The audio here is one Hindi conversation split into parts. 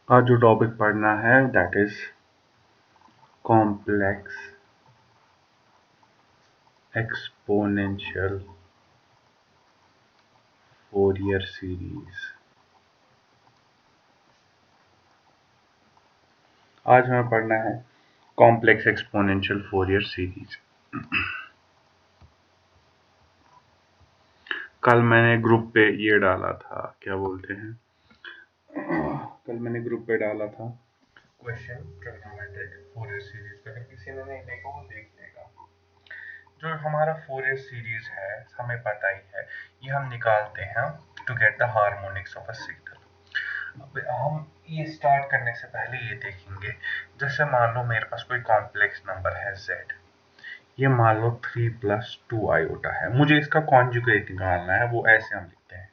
आज जो टॉपिक पढ़ना है that is complex exponential Fourier series. आज हमें पढ़ना है कॉम्प्लेक्स एक्सपोनेंशियल फोरियर सीरीज। कल मैंने ग्रुप पे ये डाला था, क्या बोलते हैं, कल मैंने ग्रुप पे डाला था क्वेश्चन ट्रिग्नोमेट्रिक फोरियर सीरीज का। अगर किसी ने नहीं देखा वो देख लेगा। जो हमारा फोरियर सीरीज है हमें पता ही है, ये हम निकालते हैं to get the harmonics of a signal. अब हम ये स्टार्ट करने से पहले ये देखेंगे, जैसे मान लो मेरे पास कोई कॉम्प्लेक्स नंबर है z, ये मान लो 3 + 2 आयोटा है, मुझे इसका कॉन्जुगेट निकालना है। वो ऐसे हम लिखते हैं,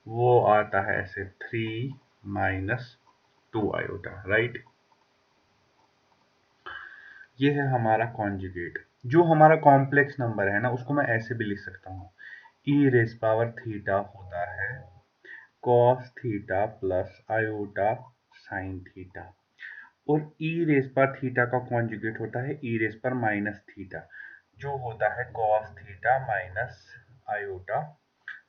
वो आता है ऐसे 3 - 2 आयोटा, राइट। ये है हमारा कॉन्जुगेट। जो हमारा कॉम्प्लेक्स नंबर है ना, उसको मैं ऐसे भी लिख सकता हूँ, e⁻θ होता है cos theta plus iota sine theta, और e⁻θ का कॉन्जुगेट होता है e⁻−θ, जो होता है cos theta minus iota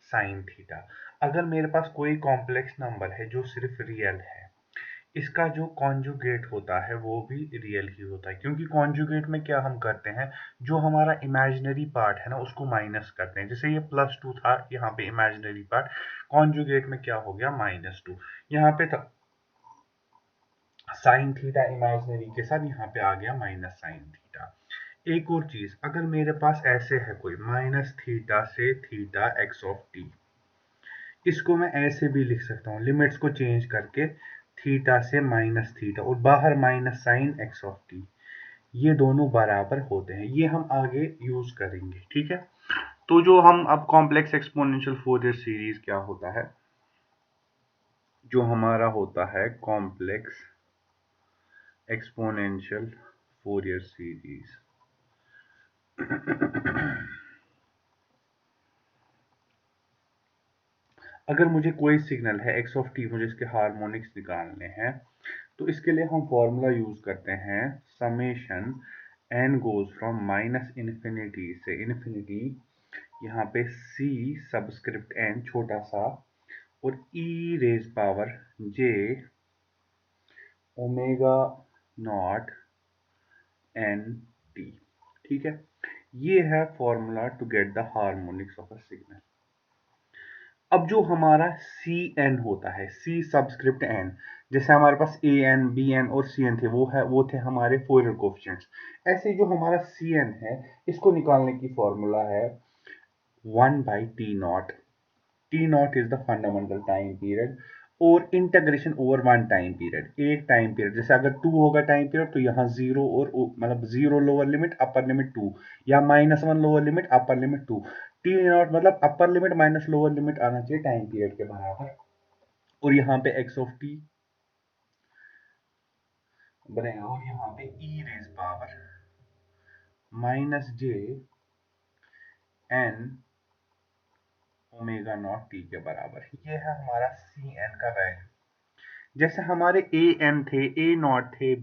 sine theta. अगर मेरे पास कोई कॉम्प्लेक्स नंबर है जो सिर्फ रियल है, इसका जो कॉन्जुगेट होता है वो भी रियल ही होता है, क्योंकि कॉन्जुगेट में क्या हम करते हैं, जो हमारा इमेजिनरी पार्ट है ना उसको माइनस करते हैं। जैसे ये +2 था, यहाँ पे इमेजिनरी पार्ट, कॉन्जुगेट में क्या हो गया -2। यहाँ पे था साइन थीटा इमेजिनरी के साथ, यहाँ पे आ गया माइनस साइन थीटा। एक और चीज, अगर मेरे पास ऐसे है कोई -θ से थीटा x(t), इसको मैं ऐसे भी लिख सकता हूँ, लिमिट्स को चेंज करके थीटा से -θ और बाहर माइनस साइन x(t), ये दोनों बराबर होते हैं। ये हम आगे यूज करेंगे, ठीक है। तो जो हम अब कॉम्प्लेक्स एक्सपोनेंशियल फोरियर सीरीज क्या होता है, जो हमारा होता है कॉम्प्लेक्स एक्सपोनेंशियल फोरियर सीरीज। अगर मुझे कोई सिग्नल है x(t), मुझे इसके हार्मोनिक्स निकालने हैं, तो इसके लिए हम फॉर्मूला यूज करते हैं summation n goes from -infinity से इन्फिनिटी, यहाँ पे c सबस्क्रिप्ट n छोटा सा, और e⁻j omega not n t, ठीक है। ये है formula to get the harmonics of a signal. अब जो हमारा Cn होता है, C सबस्क्रिप्ट n, जैसे हमारे पास An, Bn और Cn थे, वो थे हमारे फोरियर कोफिशिएंट्स। ऐसे जो हमारा Cn है, इसको निकालने की फॉर्मूला है 1/T0। T0 is the fundamental time period, और integration over one time period, एक टाइम पीरियड। जैसे अगर 2 होगा टाइम पीरियड, तो यहाँ 0 और मतलब 0 लोअर लिमिट अपर लिमिट 2, या -1 lower limit upper limit 2। T0 मतलब अपर लिमिट माइनस लोअर लिमिट आना चाहिए टाइम पीरियड के बराबर, और यहाँ पे x(t) बनेगा, और यहाँ पे e⁻j n omega naught t के बराबर। ये है हमारा Cn का वैल्यू। जैसे हमारे an थे, a0 थे,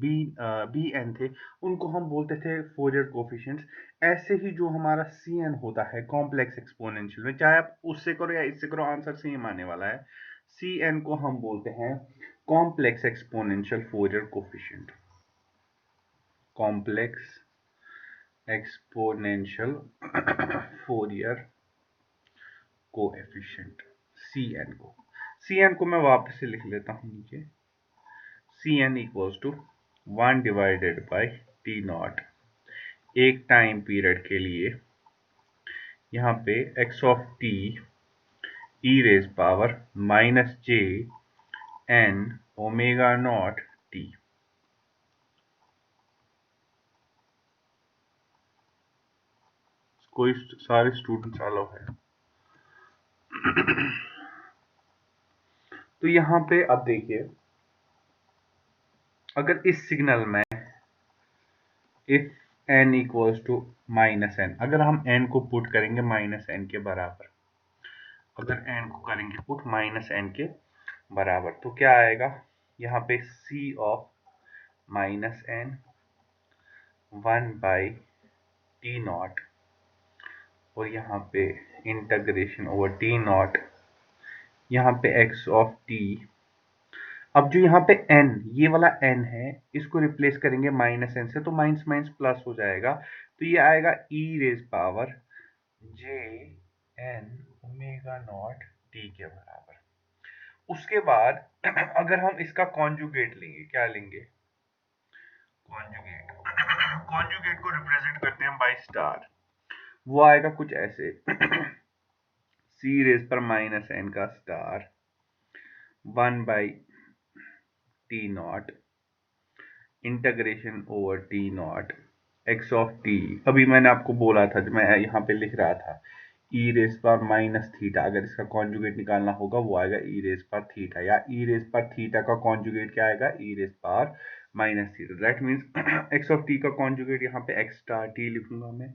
bn थे, उनको हम बोलते थे फोरियर कोफिशिएंट्स। ऐसे ही जो हमारा Cn होता है कॉम्प्लेक्स एक्सपोनेंशियल में, चाहे आप उससे करो या इससे करो, आंसर सेम आने वाला है। Cn को हम बोलते हैं complex exponential Fourier coefficient, complex exponential Fourier coefficient, Cn को मैं वापस से लिख लेता हूं नीचे, Cn इक्वल्स टू 1/T0, एक टाइम पीरियड के लिए, यहाँ पे x(t) e⁻j n omega naught t। कोई सारे स्टूडेंट्स अलाउ है। तो यहाँ पे अब देखिए, अगर इस सिग्नल में if n equals to -n, अगर हम n को पुट करेंगे -n के बराबर, अगर n को करेंगे पुट -n के बराबर, तो क्या आएगा, यहाँ पे c of minus n 1/t0 और यहाँ पे इंटीग्रेशन ओवर t0, यहाँ पे x ऑफ t। अब जो यहाँ पे n, ये वाला n है, इसको रिप्लेस करेंगे माइनस n से, तो माइनस माइनस प्लस हो जाएगा, तो ये आएगा e raise power j n omega naught t के बराबर। उसके बाद अगर हम इसका कॉन्जुगेट लेंगे, क्या लेंगे? कॉन्जुगेट। कॉन्जुगेट को रिप्रेजेंट करते हैं बाय स्टार, वो आएगा कुछ ऐसे c रेज पर माइनस n का star 1/t0 integration over t0 x of t। अभी मैंने आपको बोला था, जब मैं यहाँ पे लिख रहा था e रेज पर माइनस थीटा, अगर इसका कॉन्जुगेट निकालना होगा वो आएगा e रेज पर थीटा, या e रेज पर थीटा का कॉन्जुगेट क्या आएगा? e रेज पर minus theta. That means x of t का कॉन्जुगेट यहाँ पे x स्टार t लिखूंगा मैं,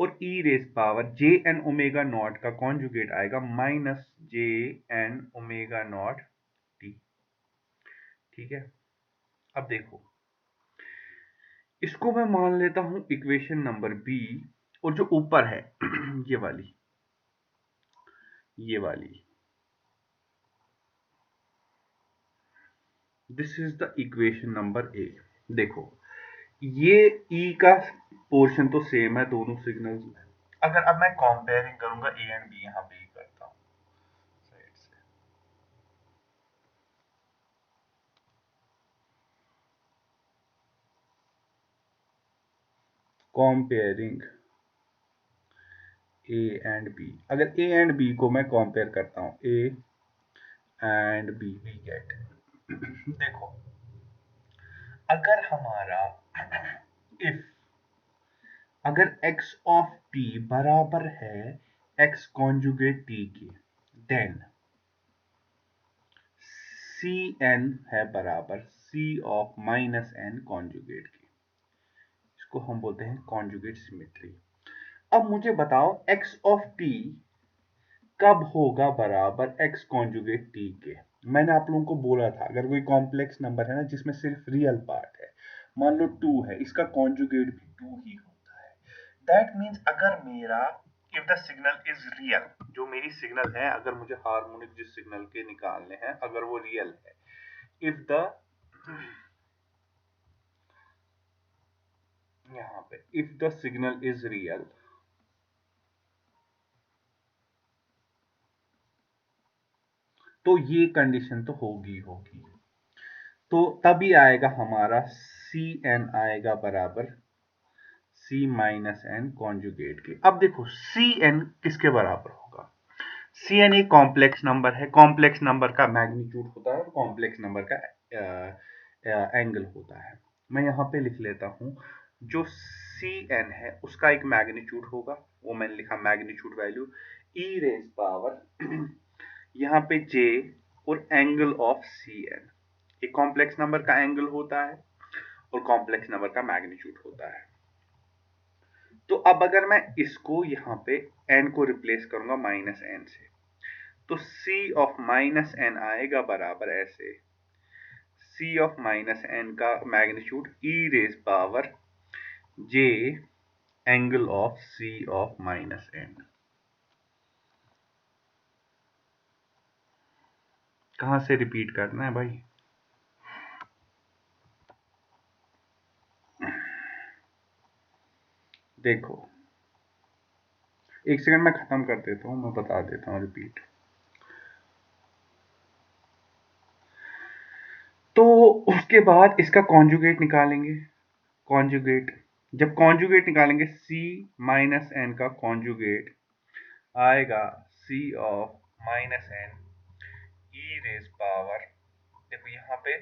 और e raise power J N omega naught का कॉन्जुगेट आएगा minus J N omega not T. ठीक है, अब देखो, इसको मैं मान लेता हूं इक्वेशन नंबर बी, और जो ऊपर है ये वाली this is the equation number A. देखो, ये ई का पोर्शन तो सेम है दोनों सिग्नल्स में। अगर अब मैं कंपेयरिंग करूंगा ए एंड बी, यहां पे ही करता हूं साइड से। कंपेयरिंग ए एंड बी, अगर ए एंड बी को मैं कंपेयर करता हूं, A and B we get, देखो, अगर हमारा इफ अगर x ऑफ t बराबर है x कॉन्जुगेट t के, देन cn है बराबर c of minus n conjugate के। इसको हम बोलते हैं कॉन्जुगेट सिमेट्री। अब मुझे बताओ x ऑफ t कब होगा बराबर x कॉन्जुगेट t के? मैंने आप लोगों को बोला था, अगर कोई कॉम्प्लेक्स नंबर है ना जिसमें सिर्फ रियल पार्ट है, मान लो 2 है, इसका कॉन्जुगेट भी 2 ही होता है। दैट मीन्स अगर मेरा if the signal is real, जो मेरी सिग्नल है, अगर मुझे हार्मोनिक जिस सिग्नल के निकालने हैं, अगर वो रियल है, इफ द यहाँ पे if the signal is real, तो ये कंडीशन तो होगी होगी, तो तभी आएगा हमारा सी एन आएगा बराबर सी माइनस एन कॉन्जुगेट के। अब देखो सी एन किसके बराबर होगा? सी एन एक कॉम्प्लेक्स नंबर है, कॉम्प्लेक्स नंबर का मैग्नीट्यूड होता है और कॉम्प्लेक्स नंबर का एंगल होता है। मैं यहाँ पे लिख लेता हूँ, जो सी एन है उसका एक मैग्नीट्यूड होगा, वो मैंने लिखा मैग्नीट्यूड वैल्यू ई रेज पावर यहाँ पे जे और एंगल ऑफ सी एन। एक कॉम्प्लेक्स नंबर का एंगल होता है और कॉम्प्लेक्स नंबर का मैग्नीट्यूड होता है। तो अब अगर मैं इसको यहाँ पे n को रिप्लेस करूंगा माइनस n से, तो c ऑफ माइनस n आएगा बराबर ऐसे, c ऑफ माइनस n का magnitude e raise power j angle of c of minus n। कहां से रिपीट करना है भाई? देखो, एक सेकंड में खत्म कर देता हूं, मैं बता देता हूं रिपीट। तो उसके बाद इसका कॉन्जुगेट निकालेंगे। कॉन्जुगेट, जब कॉन्जुगेट निकालेंगे c माइनस n का कॉन्जुगेट आएगा c of minus n e raise power, देखो यहाँ पे,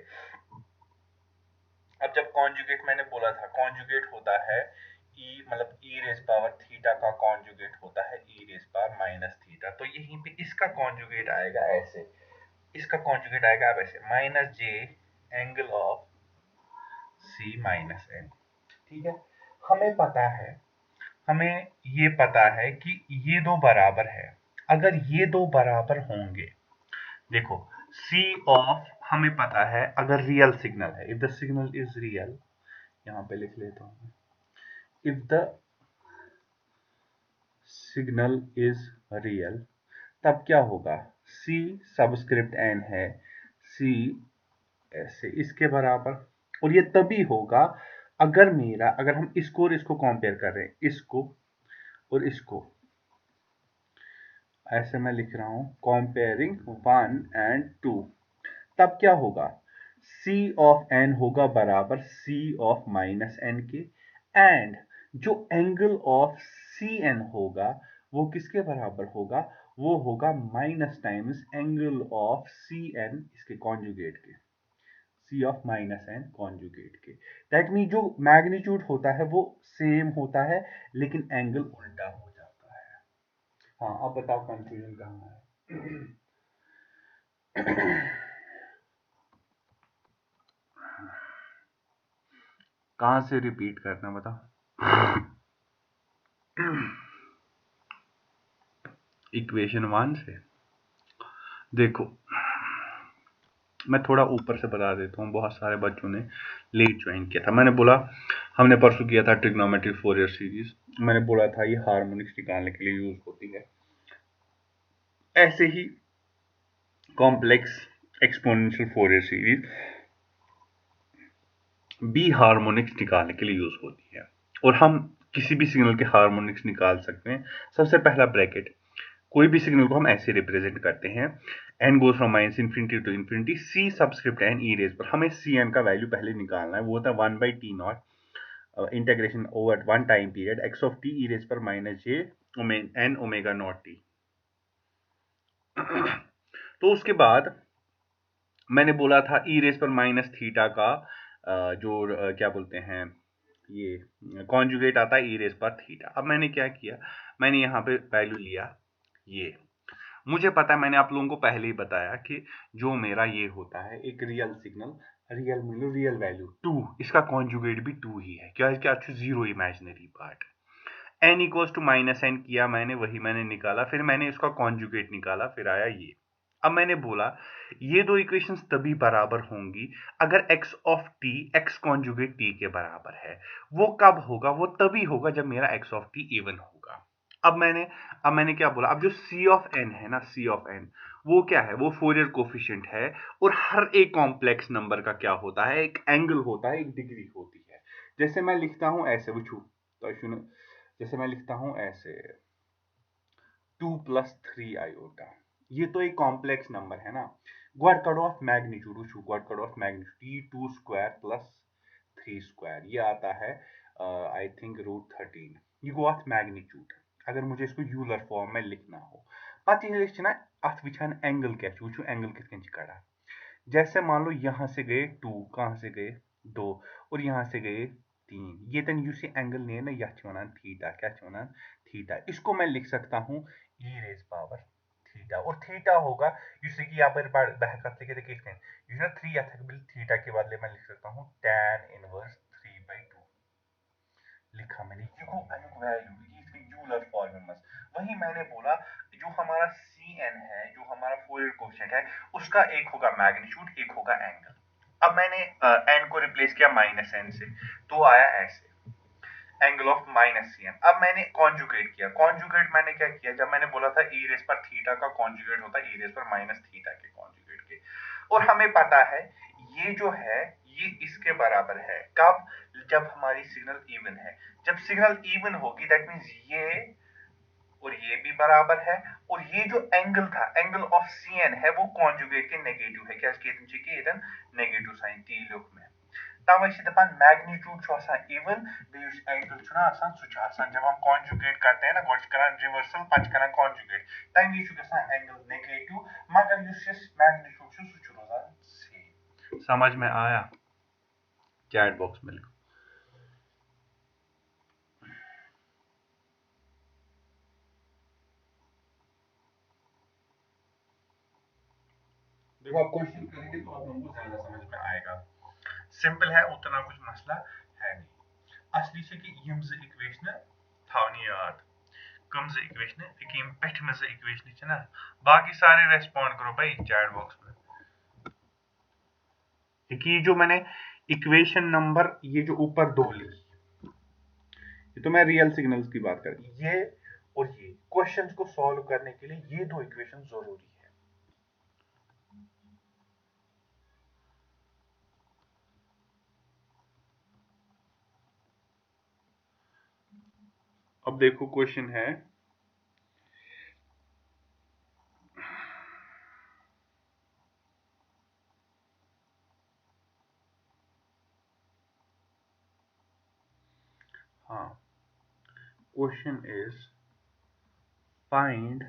अब जब कॉन्जुगेट मैंने बोला था, कॉन्जुगेट होता है ई, मतलब ई रेज पावर थीटा का कॉन्जुगेट होता है ई रेज पावर माइनस थीटा, तो यहीं पे इसका कॉन्जुगेट आएगा ऐसे, इसका कॉन्जुगेट आएगा अब ऐसे minus j angle of c minus n. ठीक है, हमें पता है, हमें ये पता है कि ये दो बराबर है। अगर ये दो बराबर होंगे, देखो c ऑफ, हमें पता है अगर रियल सिग्नल है, if the signal is real, यहां पे लिख लेता हूं, if the signal is real, तब क्या होगा, c सबस्क्रिप्ट n है, c ऐसे इसके बराबर, और ये तभी होगा अगर हम इसको और इसको कंपेयर कर रहे हैं, इसको और इसको, ऐसे मैं लिख रहा हूं कंपेयरिंग 1 एंड 2, तब क्या होगा, c ऑफ n होगा बराबर c ऑफ माइनस n के, एंड जो एंगल ऑफ cn होगा वो किसके बराबर होगा, वो होगा minus times angle of cn इसके कॉन्जुगेट के, c of minus n conjugate के। दैट मीन जो मैग्नीट्यूड होता है वो सेम होता है लेकिन एंगल उल्टा हो जाता है। हाँ, अब बताओ कंफ्यूजन कहाँ है। कहां से रिपीट करना बता। इक्वेशन 1 से देखो, मैं थोड़ा ऊपर से बता देता हूँ, बहुत सारे बच्चों ने लेट ज्वाइन किया था। मैंने बोला हमने परसों किया था ट्रिग्नोमेट्रिक फोरियर सीरीज, मैंने बोला था ये हार्मोनिक्स निकालने के लिए यूज होती है, ऐसे ही कॉम्प्लेक्स एक्सपोनेंशियल फोरियर सीरीज भी हार्मोनिक्स निकालने के लिए यूज होती है, और हम किसी भी सिग्नल के हार्मोनिक्स निकाल सकते हैं। सबसे पहला ब्रैकेट, कोई भी सिग्नल को हम ऐसे रिप्रेजेंट करते हैं, n goes from minus infinity to infinity, c subscript n e raise पर, हमें cn का वैल्यू पहले निकालना है, वो होता है 1 by T not integration over one time period x of t e raise पर minus J n omega not T. तो उसके बाद मैंने बोला था e रेज पर माइनस थीटा का क्या बोलते हैं, ये कॉन्जुगेट आता है e रेज पर थीटा। अब मैंने क्या किया, मैंने यहाँ पे वैल्यू लिया, ये मुझे पता है, मैंने आप लोगों को पहले ही बताया कि जो मेरा ये होता है एक रियल सिग्नल, रियल मतलब रियल वैल्यू 2, इसका कॉन्जुगेट भी 2 ही है, क्या क्या zero imaginary part. n equals to minus n किया मैंने, वही मैंने निकाला, फिर मैंने इसका कॉन्जुगेट निकाला, फिर आया ये। अब मैंने बोला ये दो इक्वेशंस तभी बराबर होंगी अगर x of t x conjugate t के बराबर है। वो कब होगा, वो तभी होगा जब मेरा x ऑफ t इवन होगा। अब मैंने क्या बोला, अब जो c ऑफ n है ना, c ऑफ n वो क्या है, वो फोरियर कोफिशिएंट है, और हर एक कॉम्प्लेक्स नंबर का क्या होता है, एक एंगल होता है, एक डिग्री होती है। जैसे मैं लिखता हूं ऐसे, वो तो सुनो, जैसे मैं लिखता हूं ऐसे 2 प्लस 3 आयोटा, ये तो एक कॉम्प्लेक्स नंबर है ना। God cut off magnitude, God cut off magnitude T 2 square plus 3 square, ये आता है आई थिंक √13, ये गो ऑफ मैग्नीट्यूड। अगर मुझे इसको यूलर फॉर्म में लिखना हो, पता ये ना अथ वचान एंगल क्या वो एंगल कितने कड़ा, जैसे मान लो यहां से गए 2, कहां से गए 2, और यहां से गए 3, ये तन युस एंगल नहीं है ना, यह वनान थीटा, क्या वनान थीटा। इसको मैं लिख सकता हूं e रेज पावर थीटा, और थीटा होगा युस यपर बहकत लिखित यह 3 यथ थीटा के बदले मैं लिख सकता हूं tan इनवर्स 3/2, लिखा मैंने, ये को अमुक वैल्यू ये इसके यूलर फॉर्म में। वही मैंने बोला जो हमारा cn है, जो हमारा फोरियर कोएफिशिएंट है, उसका एक होगा मैग्नीट्यूड, एक होगा एंगल। अब मैंने n को रिप्लेस किया माइनस n से, तो आया ऐसे एंगल ऑफ माइनस cn। अब मैंने कॉन्जुगेट किया, कॉन्जुगेट मैंने क्या किया, जब मैंने बोला था e रेज पर थीटा का कॉन्जुगेट होता है e रेज पर माइनस थीटा के कॉन्जुगेट के, और हमें पता है ये जो है ये इसके बराबर है, कब, जब हमारी सिग्नल इवन है। जब सिग्नल इवन होगी दैट मींस ये और ये भी बराबर है, और ये जो एंगल था, एंगल ऑफ cn है, वो कॉन्जुगेट के नेगेटिव है, क्या नेगेटिव साइन ती लुक में। तवे दपान मैग्नीट्यूड इवन एंगल जब हम कॉन्जुगेट करते हैं ना, गोट करान रिवर्सल पच करान कॉन्जुगेट, तमे एंगल नेगेटिव, मगर मैग्नीट्यूड रोजान सेम। समझ में आया, चैट बॉक्स में लिखो। देखो आप क्वेश्चन करेंगे तो आप लोगों को ज्यादा समझ में आएगा, सिंपल है, उतना कुछ मसला है नहीं। असली से कि यम ज इक्वेशन थावनी याद, कम ज इक्वेशन यम पेठ में ज इक्वेशन ना, बाकी सारे रेस्पॉन्ड करो भाई चैट बॉक्स में। कि जो मैंने इक्वेशन नंबर ये जो ऊपर दो लिखी, ये तो मैं रियल सिग्नल्स की बात कर, ये और ये क्वेश्चंस को सॉल्व करने के लिए ये दो इक्वेशन जरूरी है। अब देखो क्वेश्चन है, हाँ, question is find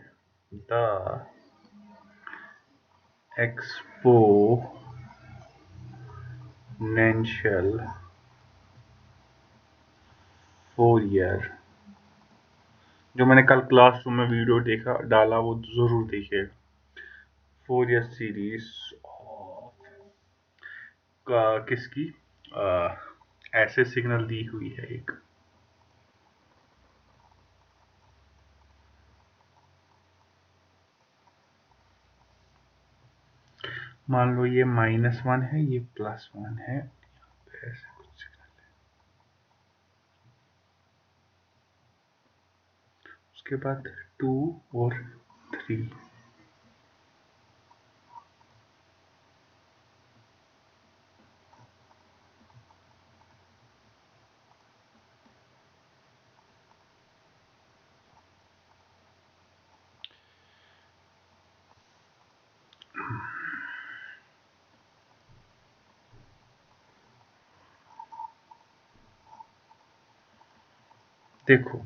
the exponential Fourier, जो मैंने कल क्लासरूम में वीडियो देखा डाला वो जरूर देखिए, फोरियर सीरीज का किसकी, ऐसे सिग्नल दी हुई है एक, मान लो ये -1 है, ये +1 है, ऐसे कुछ सिग्नल है, उसके बाद 2 और 3, देखो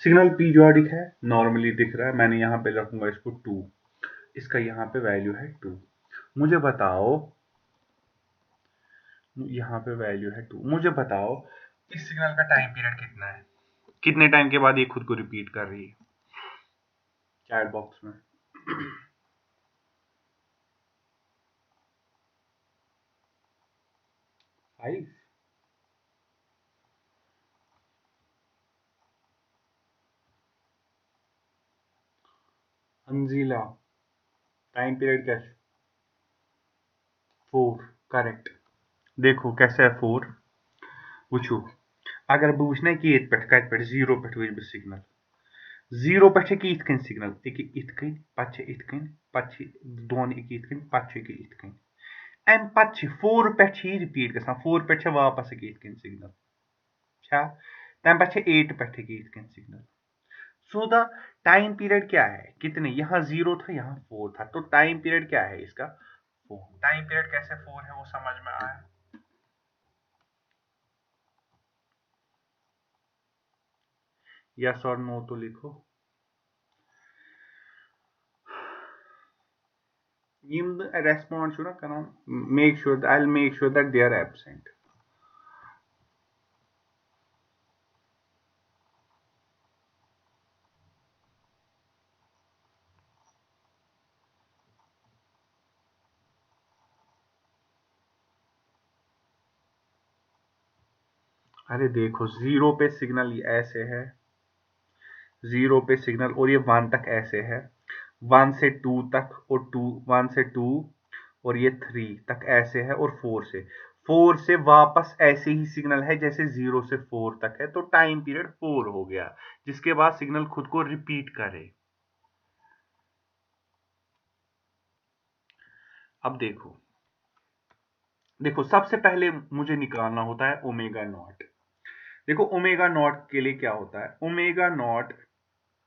सिग्नल पीरियोडिक है, नॉर्मली दिख रहा है, मैंने यहाँ पे रखूंगा इसको 2, इसका यहाँ पे वैल्यू है 2, मुझे बताओ, यहाँ पे वैल्यू है 2, मुझे बताओ इस सिग्नल का टाइम पीरियड कितना है, कितने टाइम के बाद ये खुद को रिपीट कर रही है, चैट बॉक्स में। 5। अंजीला, टाइम पीरियड क्या है, 4, करेक्ट। देखो कैसे है 4, वुचो अगर बह वुच ना कि ये पे 0 पे वुच बह सिग्नल, 0 पे इत कन सिग्नल, इत कन पे इत कन पे दोन इत कन पे इत कन, अम पे 4 पे रिपीट ग 4 पे वापस इत कन सिग्नल, तम पे 8 पे इत कन signal, so the time period क्या है, कितने, यहाँ 0 था, यहाँ 4 था, तो टाइम पीरियड क्या है इसका 4, टाइम पीरियड कैसे 4 है वो समझ में आया। यस और नो तो लिखो, यम रेस्पॉन्ड छु ना करान, make sure, I will make sure that they are absent. अरे देखो 0 पे सिग्नल ऐसे है, 0 पे सिग्नल और ये 1 तक ऐसे है, 1 से 2 तक और 1 से 2 और ये 3 तक ऐसे है, और 4 से वापस ऐसे ही सिग्नल है जैसे 0 से 4 तक है, तो टाइम पीरियड 4 हो गया, जिसके बाद सिग्नल खुद को रिपीट करे। अब देखो, देखो सबसे पहले मुझे निकालना होता है ओमेगा नॉट। देखो ओमेगा नॉट के लिए क्या होता है, ओमेगा नॉट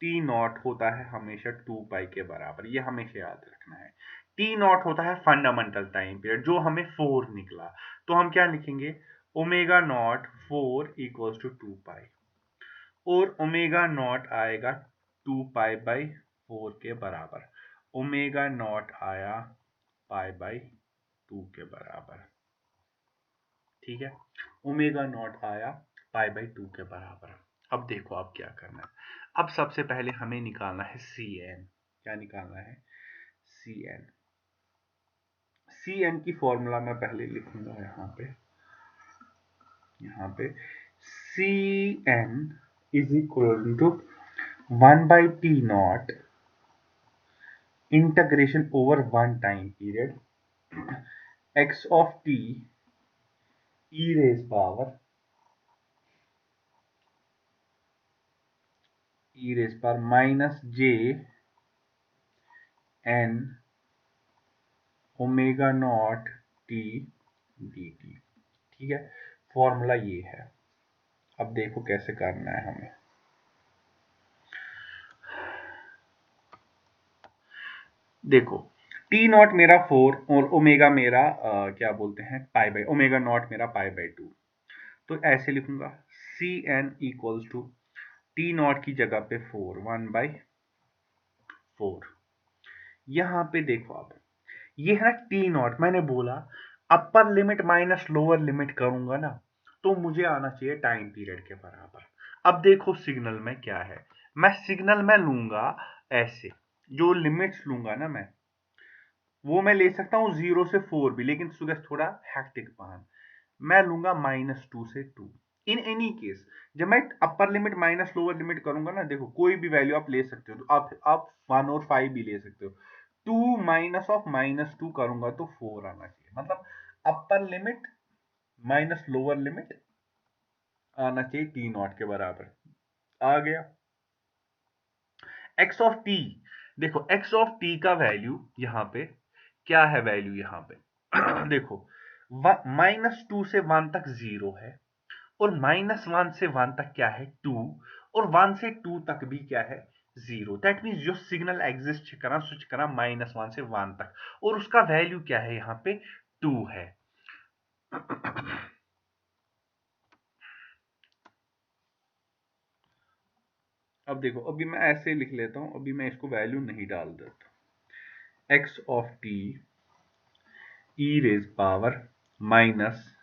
टी नॉट होता है हमेशा 2 पाई के बराबर, ये हमेशा याद रखना है। टी नॉट होता है फंडामेंटल टाइम पीरियड, जो हमें 4 निकला, तो हम क्या लिखेंगे, ओमेगा नॉट 4 इक्वल्स टू 2 पाई, और ओमेगा नॉट आएगा 2 पाई/4 के बराबर, ओमेगा नॉट आया पाई/2 के बराबर, ठीक है, ओमेगा नॉट आया पाई/2 के बराबर। अब देखो अब क्या करना है, अब सबसे पहले हमें निकालना है सी एन, क्या निकालना है, सी एन, सी एन की फॉर्मूला मैं पहले लिखूंगा यहाँ पे c n is equal to 1/T0 integration over 1 time period x of t e raise power minus J N omega not t D T. ठीक है, फॉर्मूला ये है। अब देखो कैसे करना है हमें। देखो टी नॉट मेरा 4 और ओमेगा मेरा क्या बोलते हैं पाई बाई, ओमेगा नॉट मेरा पाई बाई 2। तो ऐसे लिखूंगा c n equals to t not की जगह पे 4 1/4। यहां पे देखो अब ये है ना टी नॉट, मैंने बोला अपर लिमिट माइनस लोअर लिमिट करूंगा ना तो मुझे आना चाहिए टाइम पीरियड के बराबर। अब देखो सिग्नल में क्या है, मैं सिग्नल में लूंगा ऐसे, जो लिमिट्स लूंगा ना वो मैं ले सकता हूँ 0 से 4 भी, लेकिन सुगेस थोड़ा हैक्टिक पान। मैं लूंगा -2 से 2। इन एनी केस जब मैं अपर लिमिट माइनस लोअर लिमिट करूंगा ना, देखो कोई भी वैल्यू आप ले सकते हो, तो आप 1 और 5 भी ले सकते हो। 2 माइनस ऑफ -2 करूंगा तो 4 आना चाहिए, मतलब अपर लिमिट माइनस लोअर लिमिट आना चाहिए टी नॉट के बराबर। आ गया एक्स ऑफ टी। देखो एक्स ऑफ टी का वैल्यू यहाँ पे क्या है, वैल्यू यहाँ पे देखो -2 से 1 तक 0 है, और -1 से 1 तक क्या है 2, और 1 से 2 तक भी क्या है 0। दैट मीन्स जो सिग्नल एग्जिस्ट करा स्विच करा -1 से 1 तक, और उसका वैल्यू क्या है यहाँ पे 2 है। अब देखो अभी मैं ऐसे लिख लेता हूं, अभी मैं इसको वैल्यू नहीं डाल देता। X of t e raise power minus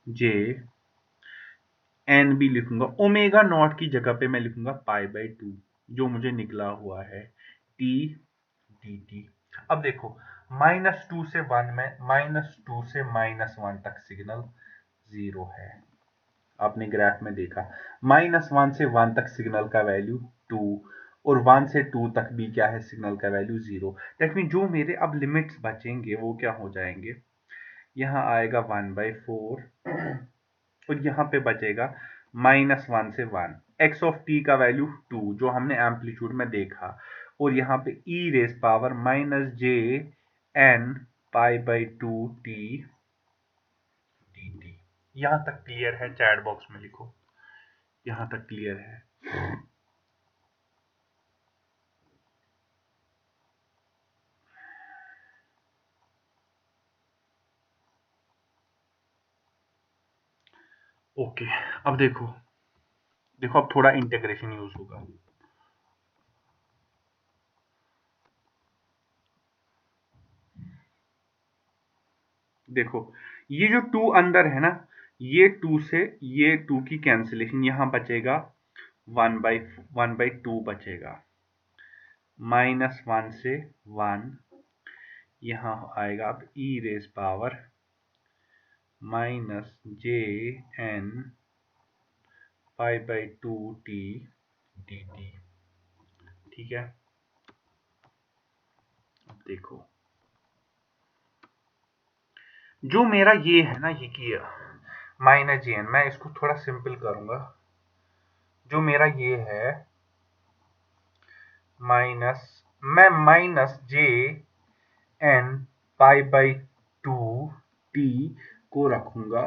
J n भी लिखूंगा, ओमेगा नॉट की जगह पे मैं लिखूंगा पाई बाई 2, जो मुझे निकला हुआ है टी डी टी। अब देखो -2 से 1 में -2 से -1 तक सिग्नल 0 है। आपने ग्राफ में देखा -1 से 1 तक सिग्नल का वैल्यू 2, और 1 से 2 तक भी क्या है सिग्नल का वैल्यू 0। दैट मीन जो मेरे अब लिमिट्स बचेंगे वो क्या हो जाएंगे, यहाँ आएगा 1/4, और यहाँ पे बचेगा -1 से 1। एक्स ऑफ टी का वैल्यू 2 जो हमने एम्पलीट्यूड में देखा, और यहाँ पे E raise power -J N pi by 2 T D T. यहाँ तक क्लियर है? चैट बॉक्स में लिखो यहाँ तक क्लियर है। ओके, अब देखो देखो अब थोड़ा इंटीग्रेशन यूज होगा। देखो ये जो 2 अंदर है ना, ये 2 से ये 2 की कैंसिलेशन, यहां बचेगा 1/2 बचेगा, -1 से 1, यहाँ आएगा अब E raise power -J N pi by 2 T D T. ठीक है, अब देखो जो मेरा ये है ना, ये किया -jn, मैं इसको थोड़ा सिंपल करूंगा। जो मेरा ये है माइनस, मैं -j N pi by 2 t को रखूंगा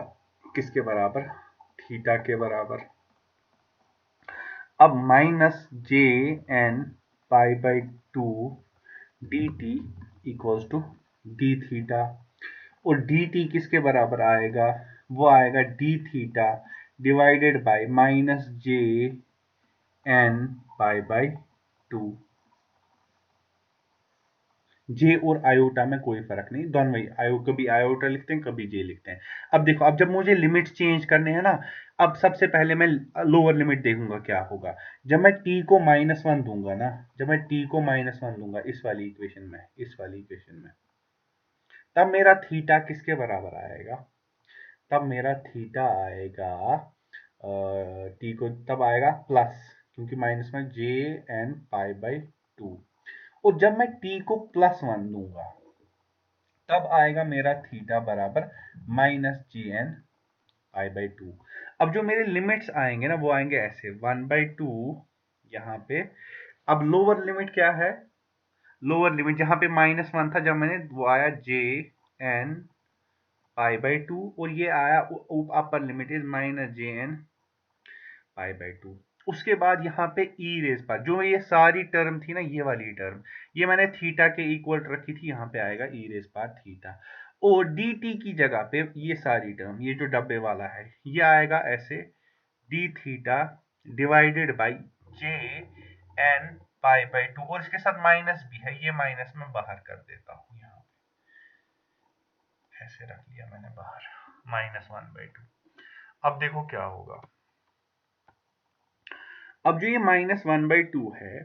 किसके बराबर, थीटा के बराबर। अब -j N pi by 2 d t equals to d theta, और डी टी किसके बराबर आएगा, वो आएगा d theta divided by -j N pi by 2। J और आयोटा में कोई फर्क नहीं, दोनों ही कभी आयोटा लिखते हैं कभी जे लिखते हैं। अब देखो अब जब मुझे लिमिट चेंज करने हैं ना, अब सबसे पहले मैं लोअर लिमिट देखूंगा क्या होगा। जब मैं टी को -1 दूंगा ना, जब मैं टी को -1 दूंगा इस वाली इक्वेशन में, इस वाली इक्वेशन में, तब मेरा थीटा किसके बराबर आएगा, तब मेरा थीटा आएगा टी को तब आएगा प्लस, क्योंकि माइनस में जे एन पाई बाई 2, और जब मैं t को +1 दूंगा तब आएगा मेरा थीटा बराबर -jn π/2। अब जो मेरे लिमिट्स आएंगे ना वो आएंगे ऐसे 1/2 यहाँ पे। अब लोअर लिमिट क्या है? लोअर लिमिट जहां पे -1 था जब मैंने, वो आया jn π/2 और ये आया अपर लिमिट इज -jn π/2। उसके बाद यहाँ पे ई रेज पर जो ये सारी टर्म थी ना, ये वाली टर्म, ये मैंने थीटा के इक्वल रखी थी, यहाँ पे आएगा ई रेज पर थीटा। और डी टी की जगह पे ये सारी टर्म, ये जो डब्बे वाला है, ये आएगा ऐसे D theta divided by J N π/2। और इसके साथ माइनस भी है, ये माइनस में बाहर कर देता हूँ, यहाँ ऐसे रख लिया मैंने बाहर, -1/2। अब देखो क्या होगा। अब जो ये -1/2 है,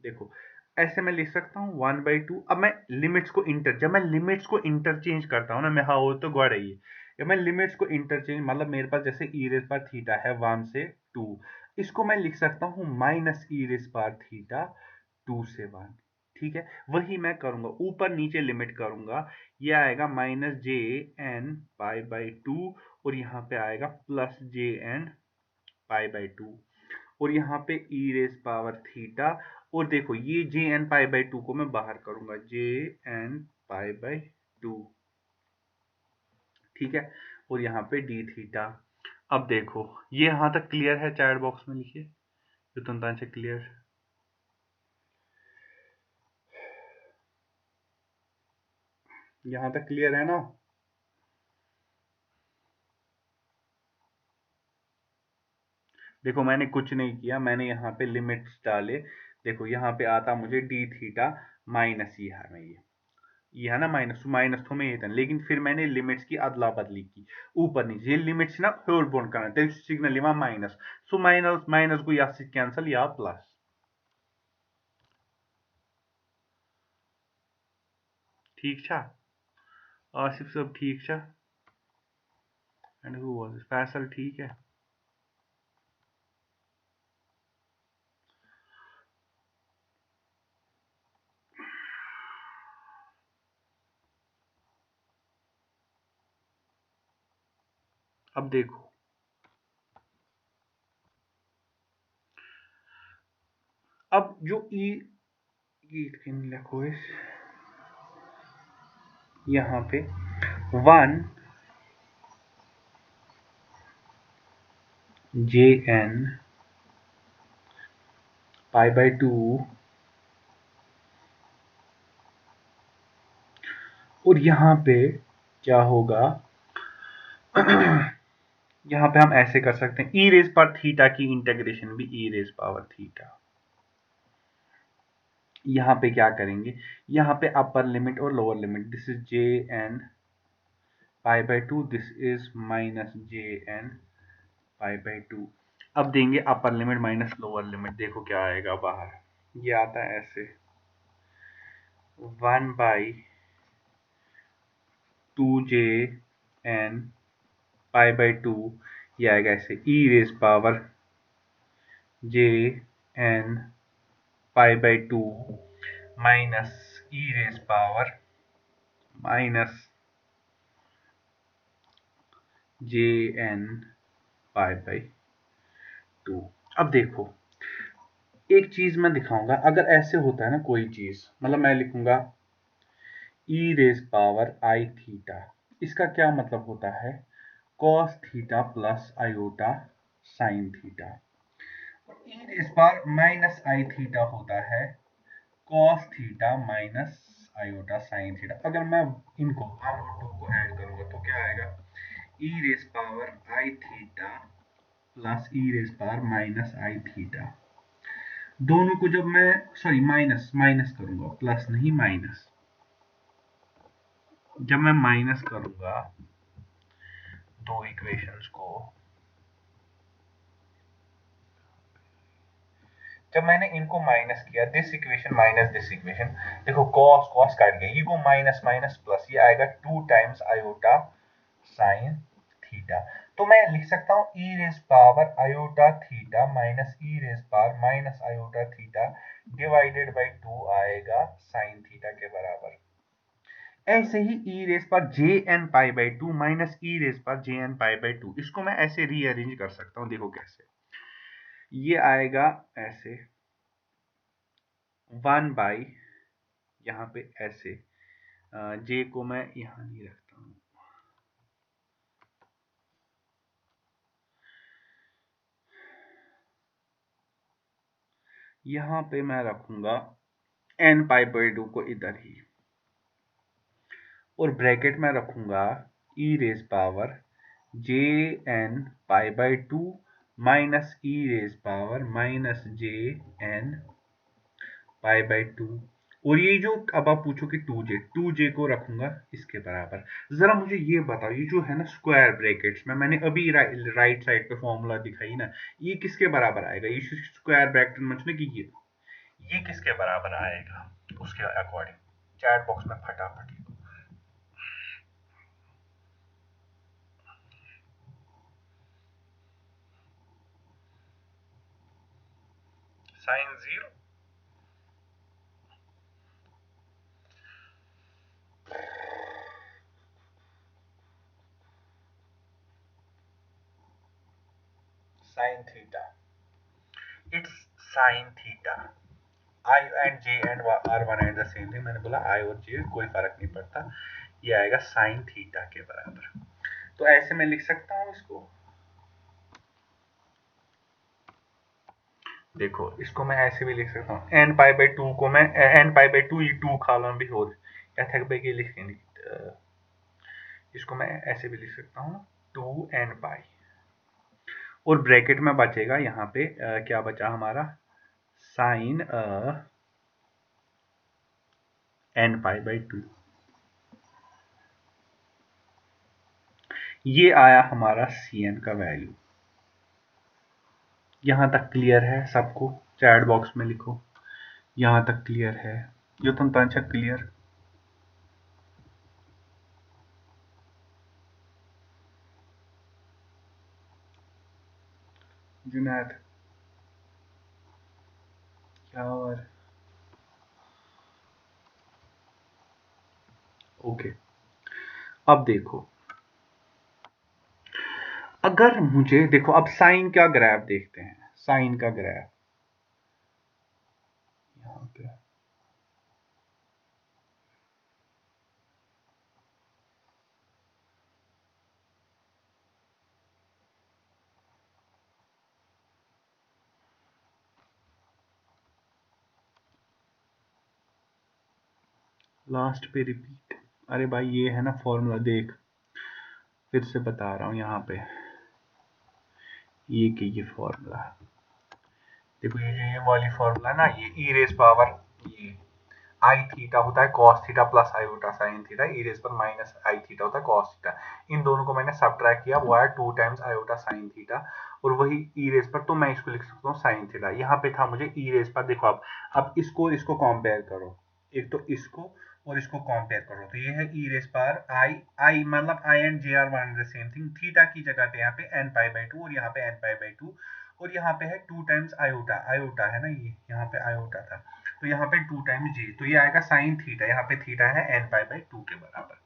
देखो ऐसे मैं लिख सकता हूँ 1/2। अब मैं लिमिट्स को जब मैं लिमिट्स को इंटरचेंज करता हूँ ना, मैं हाँ वो तो गौर है ये, जब मैं लिमिट्स को इंटरचेंज, मतलब मेरे पास जैसे ई रेज पर थीटा है 1 से 2, इसको मैं लिख सकता हूँ -e रेज पर थीटा 2 से 1। ठीक है, वही मैं करूंगा, ऊपर नीचे लिमिट करूंगा, ये आएगा -jn π/2 और यहाँ पे आएगा +jn π/2 और यहाँ पे e रेज पावर थीटा। और देखो ये jn π/2 को मैं बाहर करूंगा, jn π/2। ठीक है, और यहाँ पे d थीटा। अब देखो ये यहाँ तक क्लियर है? चैट बॉक्स में लिखिए युतनतान से क्लियर। यहाँ तक क्लियर है ना? देखो मैंने कुछ नहीं किया, मैंने यहाँ पे लिमिट्स डाले। देखो यहाँ पे आता मुझे डी थीटा माइनस ये है, मैं ये है ना माइनस, माइनस तो में ये था, लेकिन फिर मैंने लिमिट्स की अदला बदली की, ऊपर नीचे ये लिमिट्स ना होल बॉन्ड करना, तो सिग्नल यहाँ माइनस, सो माइनस माइनस को यहाँ से कैंसिल, या प्लस। ठीक था आसिफ सब? ठीक था? And who was Faisal? ठीक है। अब देखो, अब जो ई लिखो इस यहाँ पे 1 jn π/2 और यहाँ पे क्या होगा यहाँ पे हम ऐसे कर सकते हैं, ई रेज पर थीटा की इंटीग्रेशन भी ई रेज पावर थीटा। यहाँ पे क्या करेंगे, यहाँ पे अपर लिमिट और lower limit, this is J N π/2, this is -jn π/2। अब देंगे upper limit minus lower limit, देखो क्या आएगा बाहर, ये आता है ऐसे 1/2jn π/2, ये आएगा ऐसे E raise power J N π/2 minus ई रेज पावर माइनस जे एन π/2। अब देखो एक चीज मैं दिखाऊंगा, अगर ऐसे होता है ना कोई चीज, मतलब मैं लिखूंगा E raise power I theta, इसका क्या मतलब होता है, cos theta plus iota sine theta. E raise power minus I theta होता है cos theta minus iota sine theta. अगर मैं इनको वन और टू को ऐड करूंगा तो क्या आएगा, ई raise power I theta plus E raise power minus I theta. दोनों को जब मैं, सॉरी माइनस माइनस करूंगा, प्लस नहीं माइनस, जब मैं माइनस करूंगा दो इक्वेशंस को, जब मैंने इनको माइनस किया, this equation minus this equation, देखो कॉस कॉस काट गया, ये को माइनस माइनस प्लस, ये आएगा 2 टाइम्स आयोटा साइन थीटा। तो मैं लिख सकता हूँ E raise power iota theta minus E raise power minus iota theta divided by 2 आएगा साइन थीटा के बराबर। ऐसे ही ई रेज पर j N pi by 2 minus E raise पर जे एन पाई बाई 2, इसको मैं ऐसे रीअरेंज कर सकता हूँ। देखो कैसे, ये आएगा ऐसे 1 बाई, यहाँ पे ऐसे जे को मैं यहाँ नहीं रखता हूँ, यहाँ पे मैं रखूंगा एन पाई बाई 2 को इधर ही, और ब्रैकेट में रखूंगा E raise power J N pi by 2 minus E raise power minus J N pi by 2, और ये जो अब आप पूछो कि 2j को रखूंगा इसके बराबर। जरा मुझे ये बताओ, ये जो है ना स्क्वायर ब्रैकेट्स में मैंने अभी राइट साइड पे फॉर्मूला दिखाई ना, ये किसके बराबर आएगा? ये स्क्वायर ब्रैकेट मतलब कि ये किसके बराबर आएगा उसके अकॉर्डिंग चैट बॉक्स में फटाफट sine 0 sine theta, it's sine theta. I and j and r one and the same thing, मैंने बोला आई और जे कोई फर्क नहीं पड़ता, ये आएगा साइन थीटा के बराबर। तो ऐसे मैं लिख सकता हूँ इसको, देखो इसको मैं ऐसे भी लिख सकता हूँ, एन पाई बाई 2 को मैं एन पाई बाई 2 ये 2 कॉलम भी हो यथक लिखेंगे, इसको मैं ऐसे भी लिख सकता हूँ 2 एन पाई, और ब्रैकेट में बचेगा यहाँ पे क्या बचा हमारा साइन एन पाई बाई 2। ये आया हमारा सी एन का वैल्यू। यहाँ तक क्लियर है सबको? चैट बॉक्स में लिखो यहाँ तक क्लियर है, जो तुम तंचक क्लियर। जुनैद क्या और ओके। अब देखो, अगर मुझे देखो, अब साइन का ग्राफ देखते हैं, साइन का ग्राफ यहाँ पे लास्ट पे रिपीट, अरे भाई ये है ना फॉर्मूला, देख फिर से बता रहा हूँ यहाँ पे, ये फॉर्मूला देखो, ये वाली फॉर्मूला ना, ये ई रेस पावर ये आई थीटा होता है cos theta plus iota sine theta, E raise पर माइनस आई थीटा होता है कॉस थीटा, इन दोनों को मैंने सब्ट्रैक्ट किया, वो आया 2 टाइम्स आयोटा साइन थीटा, और वही ई रेस पर, तो मैं इसको लिख सकता हूँ साइन थीटा। यहाँ पे था मुझे ई रेस पर, देखो अब इसको इसको कंपेयर करो, एक तो इसको और इसको कंपेयर करो, तो ये है ई रेस पर आई, आई मतलब I and J are one the same thing, theta की जगह पे यहाँ पे एन पाई बाई 2 और यहाँ पे एन पाई बाई 2, और यहाँ पे है 2 टाइम्स आयोटा, आयोटा है ना, ये यहाँ पे आयोटा था, तो यहाँ पे 2 टाइम्स जी, तो ये आएगा साइन थीटा, यहाँ पे थीटा है एन पाई बाई 2 के बराबर।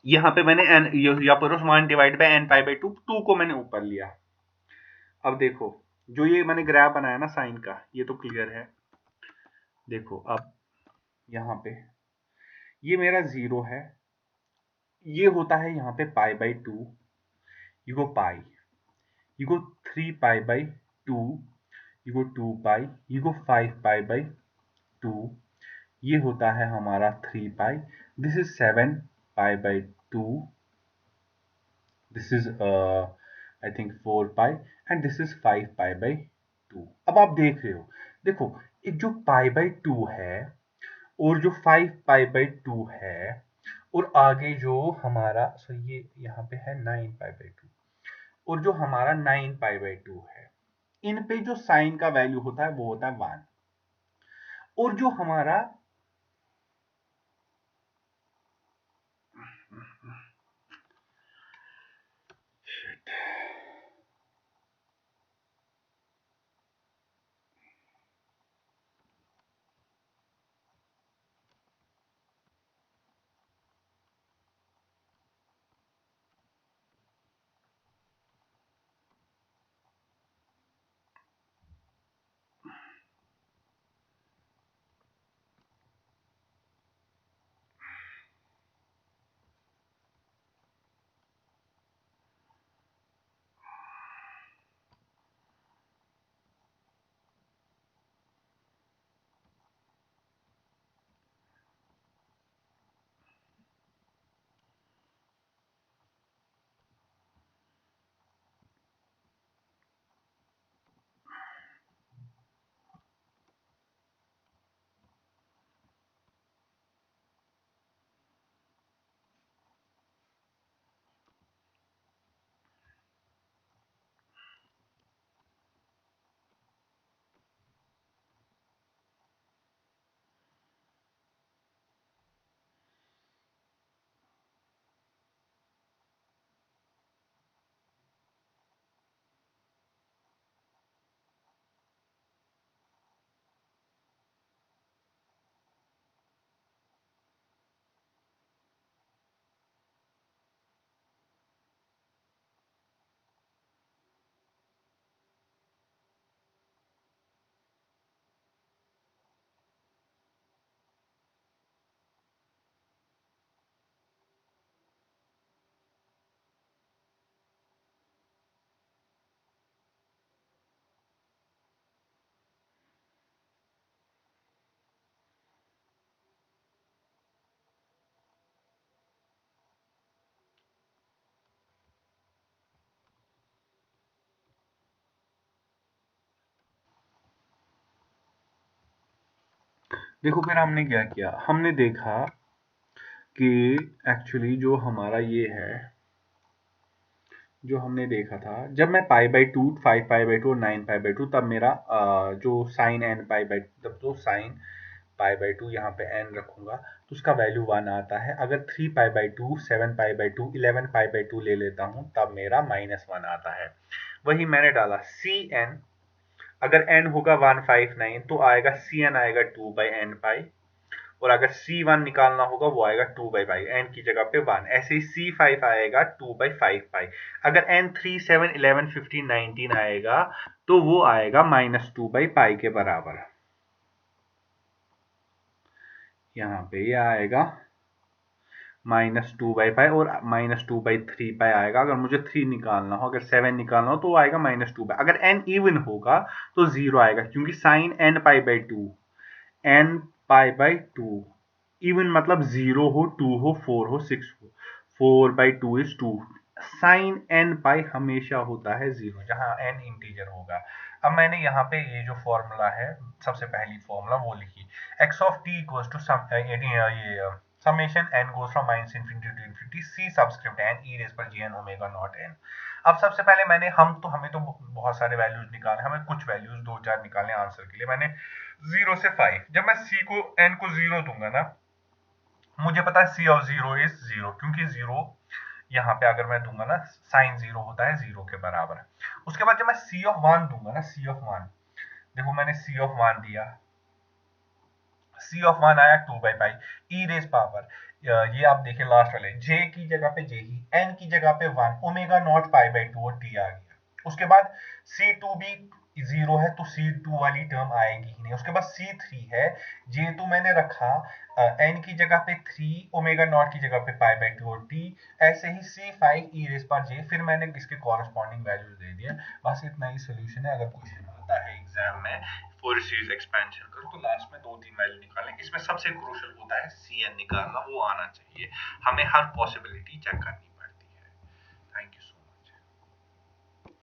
यहाँ पे मैंने एन या पर 1 divide by n pi by 2, 2 को मैंने ऊपर लिया। अब देखो, जो ये मैंने ग्राफ बनाया ना साइन का, ये तो क्लियर है। देखो अब यहाँ पे ये मेरा 0 है, ये होता है यहाँ पे पाई बाई 2, ये को पाई, ये को 3 पाई बाई 2, ये को 2 पाई, ये को 5 पाई बाई 2, ये होता है हमारा 3 pi, this is 7 pi by 2, this is I think 4 pi, and this is 5 pi by 2। अब आप देख रहे हो, देखो एक जो पाई बाई 2 है और जो 5 पाई बाई 2 है, और आगे जो हमारा, सो ये यहाँ पे है 9 पाई बाई 2, और जो हमारा 9 पाई बाई 2 है, इन पे जो साइन का वैल्यू होता है वो होता है 1, और जो हमारा देखो फिर हमने क्या किया, हमने देखा कि एक्चुअली जो हमारा ये है, जो हमने देखा था, जब मैं π/2 5π/2 और 9π/2, तब मेरा जो साइन n π/2, तब तो साइन π/2 यहाँ पे n रखूंगा तो उसका वैल्यू 1 आता है। अगर 3π/2 7π/2 11π/2 ले लेता हूँ तब मेरा -1 आता है। वही मैंने डाला Cn, अगर n होगा 159 तो आएगा Cn आएगा 2/n π, और अगर C1 निकालना होगा वो आएगा 2/5, n की जगह पे 1। ऐसे ही C5 आएगा 2/5π। अगर n 3 7 11 15 19 आएगा तो वो आएगा -2/π के बराबर। यहाँ पे ये आएगा -2/π और -2/3π आएगा। अगर मुझे 3 निकालना हो, अगर 7 निकालना हो तो वो आएगा -2/। अगर n इवन होगा तो 0 आएगा, क्योंकि साइन n π/2, n π/2 इवन मतलब 0 हो, 2 हो, 4 हो, 6 हो। 4/2 इज 2। साइन n π हमेशा होता है 0 जहां n इंटीजर होगा। अब मैंने यहाँ पे ये जो फॉर्मूला है, सबसे पहली फॉर्मूला वो लिखी, x of t equals to ये summation n goes from -∞ to ∞ c subscript n e raise पर gn ओमेगा नॉट n। अब सबसे पहले हमें तो बहुत सारे वैल्यूज निकालने, हमें कुछ वैल्यूज 2-4 निकालने आंसर के लिए। मैंने 0 से 5, जब मैं c को n को 0 दूंगा ना, मुझे पता है c ऑफ 0 इज 0, क्योंकि 0 यहाँ पे अगर मैं दूंगा ना, साइन 0 होता है 0 के बराबर। उसके बाद जब मैं c ऑफ 1 दूंगा ना, c ऑफ 1, देखो मैंने c ऑफ 1 दिया, c ऑफ 1 आया 2/π e रेज पावर, ये आप देखिए लास्ट वाले, j की जगह पे j ही, n की जगह पे 1, ओमेगा नॉट π/2 और t आ गया। उसके बाद c2 भी 0 है तो c2 वाली टर्म आएगी ही नहीं। उसके बाद c3 है, j2 मैंने रखा n की जगह पे 3, ओमेगा नॉट की जगह पे π/2 और t। ऐसे ही c5 e रेज पर j, फिर मैंने इसके कॉरेस्पॉन्डिंग वैल्यूज दे दिया। बस इतना ही सोल्यूशन है। अगर क्वेश्चन आता है एग्जाम में फोरियर सीरीज एक्सपेंशन करो तो लास्ट में 2-3 वैल्यू निकालें। इसमें सबसे क्रूशियल होता है Cn निकालना, वो आना चाहिए। हमें हर पॉसिबिलिटी चेक करनी